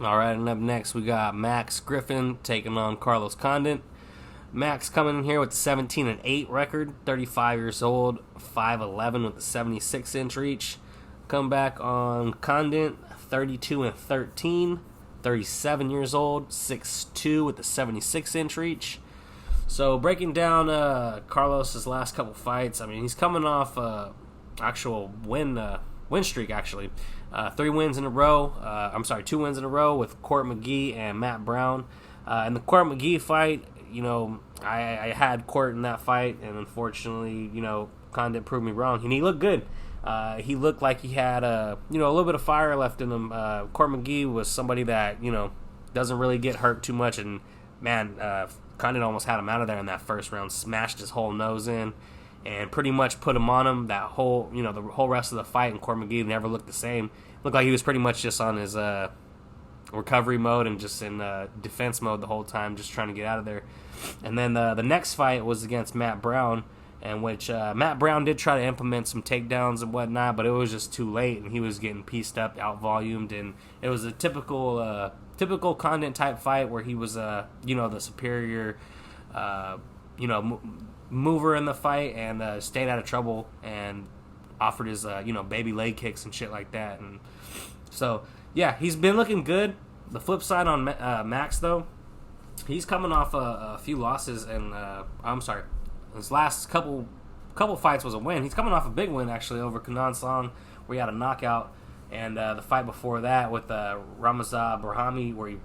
All right, and up next we got Max Griffin taking on Carlos Condit. Max coming in here with a 17-8 record, 35 years old, 5'11" with a 76-inch reach. Come back on Condit, 32-13, 37 years old, 6'2" with a 76-inch reach. So breaking down Carlos's last couple fights, I mean, he's coming off actual win streak, actually. 3 wins in a row. 2 wins in a row with Court McGee and Matt Brown. In the Court McGee fight, I had Court in that fight, and unfortunately, Condit proved me wrong. And he looked good. He looked like he had a little bit of fire left in him. Court McGee was somebody that doesn't really get hurt too much, and man, Condit almost had him out of there in that first round. Smashed his whole nose in, and pretty much put him on him. That whole the whole rest of the fight, and Court McGee never looked the same. Looked like he was pretty much just on his recovery mode and just in defense mode the whole time, just trying to get out of there. And then the next fight was against Matt Brown, in which Matt Brown did try to implement some takedowns and whatnot, but it was just too late, and he was getting pieced up, out-volumed, and it was a typical Condit type fight where he was the superior mover in the fight, and stayed out of trouble and offered his baby leg kicks and shit like that. And so yeah, he's been looking good. The flip side on Max, though, he's coming off a few losses, and his last couple fights was a win. He's coming off a big win, actually, over Kenan Song, where he had a knockout, and the fight before that with Ramazan Brahimi, where he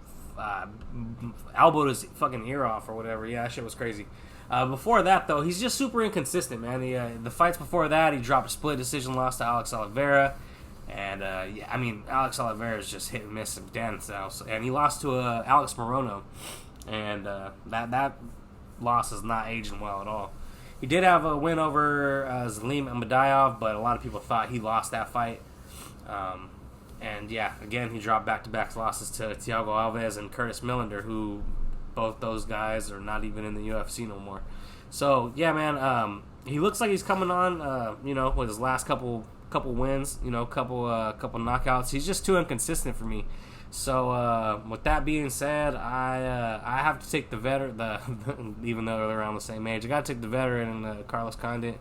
elbowed his fucking ear off or whatever. Yeah, that shit was crazy. Before that, though, he's just super inconsistent, man. The fights before that, he dropped a split decision loss to Alex Oliveira. And, Alex Oliveira is just hit and miss and dense now. And he lost to Alex Morono. And that loss is not aging well at all. He did have a win over Zalim Ahmadiyov, but a lot of people thought he lost that fight. And, yeah, again, he dropped back-to-back losses to Thiago Alves and Curtis Millender, who both those guys are not even in the UFC no more. So, yeah, man, he looks like he's coming on, with his last couple wins, couple knockouts. He's just too inconsistent for me. So with that being said, I have to take the veteran. Even though they're around the same age, I got to take the veteran, Carlos Condit.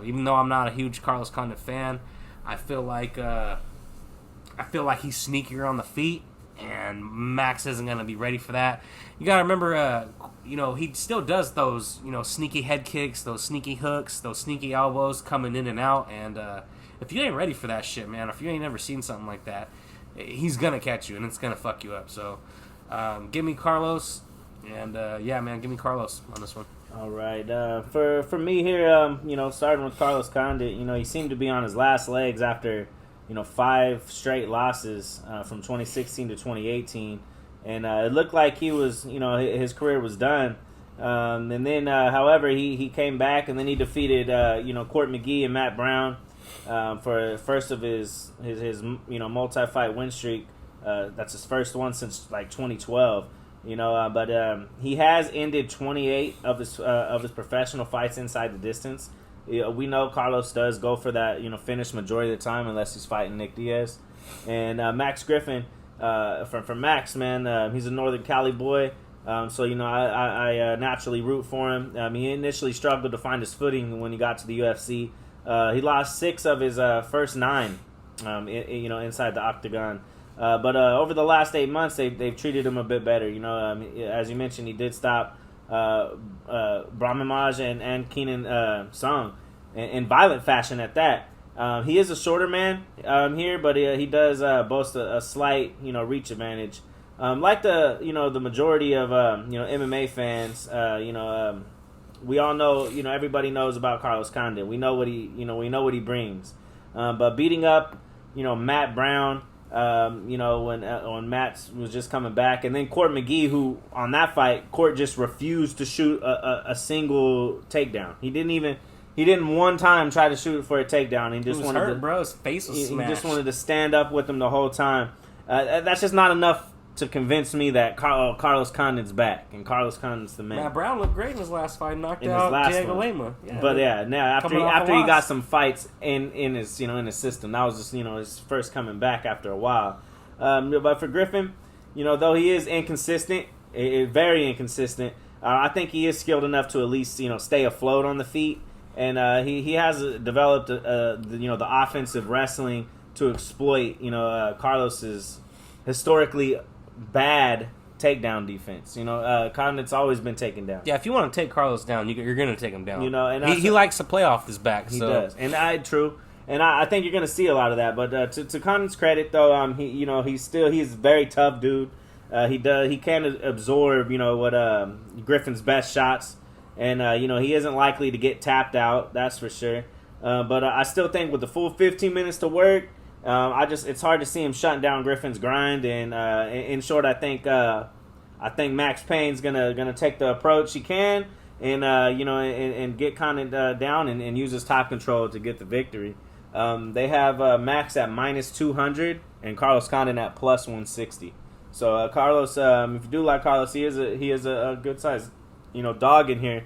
Even though I'm not a huge Carlos Condit fan, I feel like he's sneakier on the feet, and Max isn't going to be ready for that. You got to remember, he still does those, sneaky head kicks, those sneaky hooks, those sneaky elbows coming in and out. And if you ain't ready for that shit, man, if you ain't never seen something like that, he's going to catch you, and it's going to fuck you up. So give me Carlos, and give me Carlos on this one. All right. For me here, starting with Carlos Condit, he seemed to be on his last legs after 5 straight losses from 2016 to 2018, and it looked like he was, his career was done. And then, however, he came back, and then he defeated, Court McGee and Matt Brown for first of his multi-fight win streak. That's his first one since like 2012. But he has ended 28 of his professional fights inside the distance. We know Carlos does go for that, finish majority of the time unless he's fighting Nick Diaz. And Max Griffin, from Max, man, he's a Northern Cali boy. So I naturally root for him. He initially struggled to find his footing when he got to the UFC. He lost 6 of his first 9, inside the octagon. But over the last 8 months, they've treated him a bit better. As you mentioned, he did stop Brahmimaj and Kenan Song in violent fashion at that. He is a shorter man here, but he does boast a slight reach advantage. Like the majority of MMA fans, we all know, everybody knows about Carlos Condit. We know what he brings. But beating up Matt Brown, when Matt was just coming back, and then Court McGee, who on that fight, Court just refused to shoot a single takedown. He didn't one time try to shoot for a takedown. He just wanted hurt, bro. His face was smashed. He just wanted to stand up with him the whole time. That's just not enough to convince me that Carlos Condit's back, and Carlos Condit's the man. Matt Brown looked great in his last fight, knocked out Diego Lema. Yeah, but now after he got some fights in his system, that was just his first coming back after a while. But for Griffin, though he is inconsistent, very inconsistent, I think he is skilled enough to at least stay afloat on the feet, and he has developed the offensive wrestling to exploit Carlos's historically bad takedown defense. Condit's always been taken down. Yeah, if you want to take Carlos down, you're going to take him down. And he likes to play off his back. He does, and true. And I think you're going to see a lot of that. But to Condit's credit, though, he's a very tough dude. He can absorb what Griffin's best shots, and he isn't likely to get tapped out. That's for sure. But I still think with the full 15 minutes to work, it's hard to see him shutting down Griffin's grind. And in short, I think Max Payne's gonna take the approach he can, and and get Condit down and use his top control to get the victory. They have Max at -200 and Carlos Condit at +160. So Carlos, if you do like Carlos, he is a good size dog in here.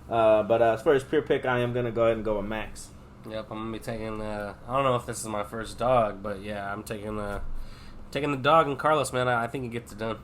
But as far as pure pick, I am gonna go ahead and go with Max. Yep, I'm gonna be taking. I don't know if this is my first dog, but yeah, I'm taking the dog and Carlos, man. I think he gets it done.